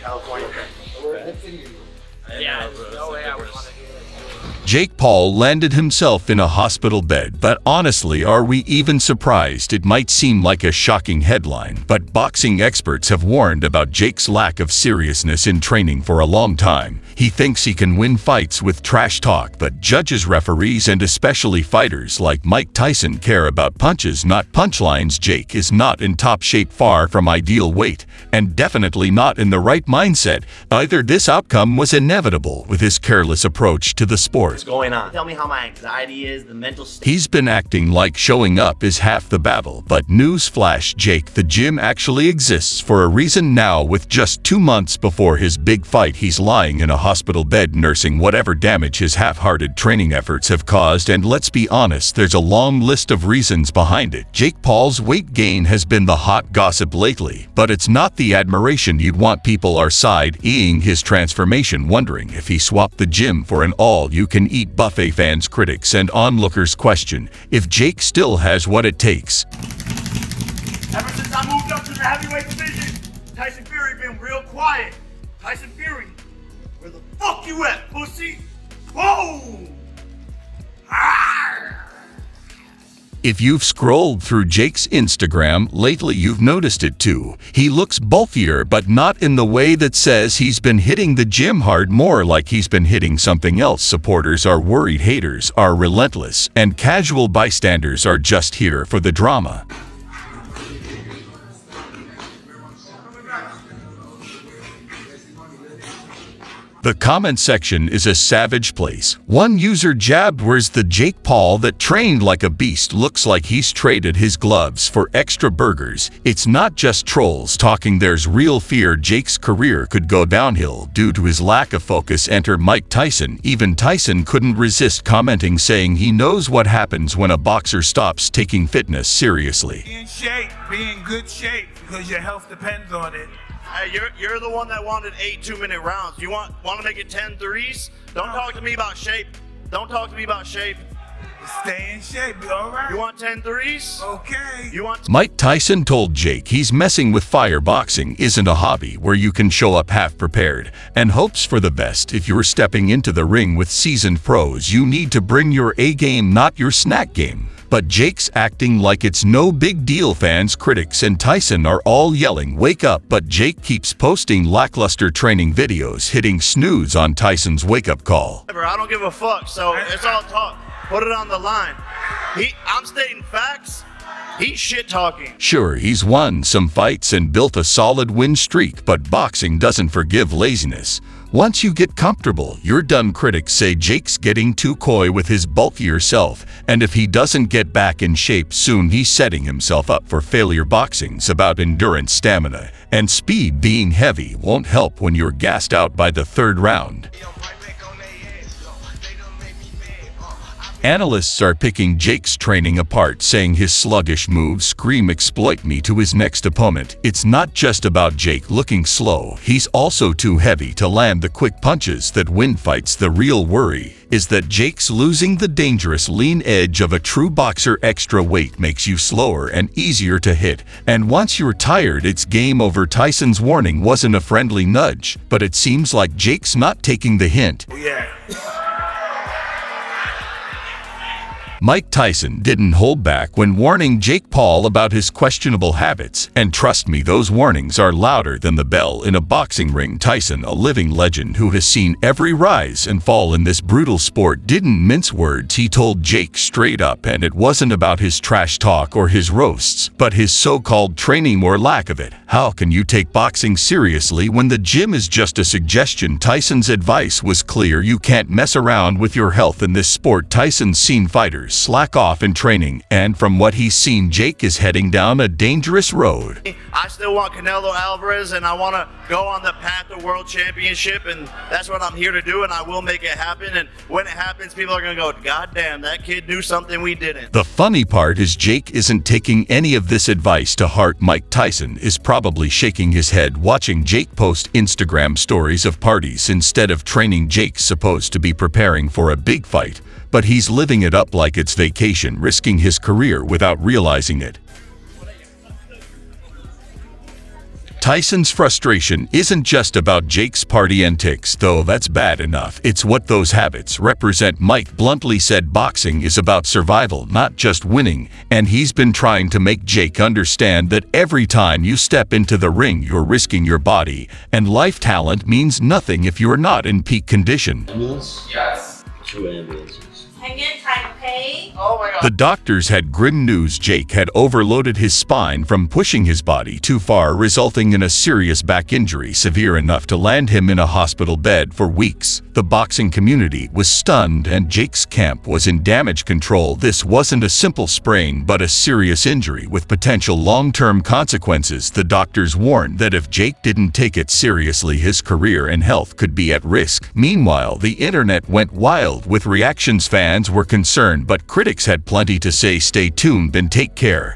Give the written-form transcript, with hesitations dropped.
California. Yeah, no way I would want to do that. Jake Paul landed himself in a hospital bed, but honestly, are we even surprised? It might seem like a shocking headline, but boxing experts have warned about Jake's lack of seriousness in training for a long time. He thinks he can win fights with trash talk, but judges, referees, and especially fighters like Mike Tyson care about punches, not punchlines. Jake is not in top shape, far from ideal weight, and definitely not in the right mindset either. This outcome was inevitable with his careless approach to the sport. What's going on? Tell me how my anxiety is, the mental state. He's been acting like showing up is half the battle, but newsflash, Jake, the gym actually exists for a reason now. With just 2 months before his big fight, he's lying in a hospital bed nursing whatever damage his half-hearted training efforts have caused, and let's be honest, there's a long list of reasons behind it. Jake Paul's weight gain has been the hot gossip lately, but it's not the admiration you'd want. People are side-eyeing his transformation, wondering if he swapped the gym for an all-you-can-eat buffet. Fans, critics, and onlookers question if Jake still has what it takes. Ever since I moved up to the heavyweight division, Tyson Fury been real quiet. Tyson Fury, where the fuck you at, pussy? Whoa! Arr! If you've scrolled through Jake's Instagram lately, you've noticed it too. He looks bulkier, but not in the way that says he's been hitting the gym hard, more like he's been hitting something else. Supporters are worried, haters are relentless, and casual bystanders are just here for the drama. The comment section is a savage place. One user jabbed, "Where's the Jake Paul that trained like a beast? Looks like he's traded his gloves for extra burgers." It's not just trolls talking, there's real fear Jake's career could go downhill due to his lack of focus. Enter Mike Tyson. Even Tyson couldn't resist commenting, saying he knows what happens when a boxer stops taking fitness seriously. Be in shape, be in good shape, because your health depends on it. Hey, you're the one that wanted 8 2-minute rounds. You want to make it 10 threes? Don't talk to me about shape. Don't talk to me about shape. Stay in shape, be all right? You want 10 threes? Okay. You want? Mike Tyson told Jake he's messing with fire. Boxing isn't a hobby where you can show up half prepared and hopes for the best. If you're stepping into the ring with seasoned pros, you need to bring your A game, not your snack game. But Jake's acting like it's no big deal. Fans, critics, and Tyson are all yelling, "Wake up!" But Jake keeps posting lackluster training videos, hitting snooze on Tyson's wake-up call. I don't give a fuck, so it's all talk. Put it on the line. I'm stating facts. He's shit-talking. Sure, he's won some fights and built a solid win streak, but boxing doesn't forgive laziness. Once you get comfortable, you're done. Critics say Jake's getting too coy with his bulkier self, and if he doesn't get back in shape soon, he's setting himself up for failure. Boxing's about endurance, stamina, and speed. Being heavy won't help when you're gassed out by the third round. Analysts are picking Jake's training apart, saying his sluggish moves scream "exploit me" to his next opponent. It's not just about Jake looking slow, he's also too heavy to land the quick punches that win fights. The real worry is that Jake's losing the dangerous lean edge of a true boxer. Extra weight makes you slower and easier to hit, and once you're tired, it's game over. Tyson's warning wasn't a friendly nudge, but it seems like Jake's not taking the hint. Yeah. Mike Tyson didn't hold back when warning Jake Paul about his questionable habits, and trust me, those warnings are louder than the bell in a boxing ring. Tyson, a living legend who has seen every rise and fall in this brutal sport, didn't mince words. He told Jake straight up, and it wasn't about his trash talk or his roasts, but his so-called training or lack of it. How can you take boxing seriously when the gym is just a suggestion? Tyson's advice was clear: you can't mess around with your health in this sport. Tyson's seen fighters slack off in training, and from what he's seen, Jake is heading down a dangerous road. I still want Canelo Alvarez, and I want to go on the path to world championship, and that's what I'm here to do, and I will make it happen. And when it happens, people are going to go, "God damn, that kid knew something we didn't." The funny part is Jake isn't taking any of this advice to heart. Mike Tyson is probably shaking his head watching Jake post Instagram stories of parties instead of training. Jake's supposed to be preparing for a big fight, but he's living it up like it's vacation, risking his career without realizing it. Tyson's frustration isn't just about Jake's party antics, though that's bad enough. It's what those habits represent. Mike bluntly said boxing is about survival, not just winning, and he's been trying to make Jake understand that every time you step into the ring, you're risking your body, and life. Talent means nothing if you're not in peak condition. Ambulance? Yes. 2 ambulances. Hang in tight, okay? Oh my god. The doctors had grim news. Jake had overloaded his spine from pushing his body too far, resulting in a serious back injury severe enough to land him in a hospital bed for weeks. The boxing community was stunned and Jake's camp was in damage control. This wasn't a simple sprain but a serious injury with potential long-term consequences. The doctors warned that if Jake didn't take it seriously, his career and health could be at risk. Meanwhile, the internet went wild with reactions. Fans were concerned, but critics had plenty to say. Stay tuned and take care.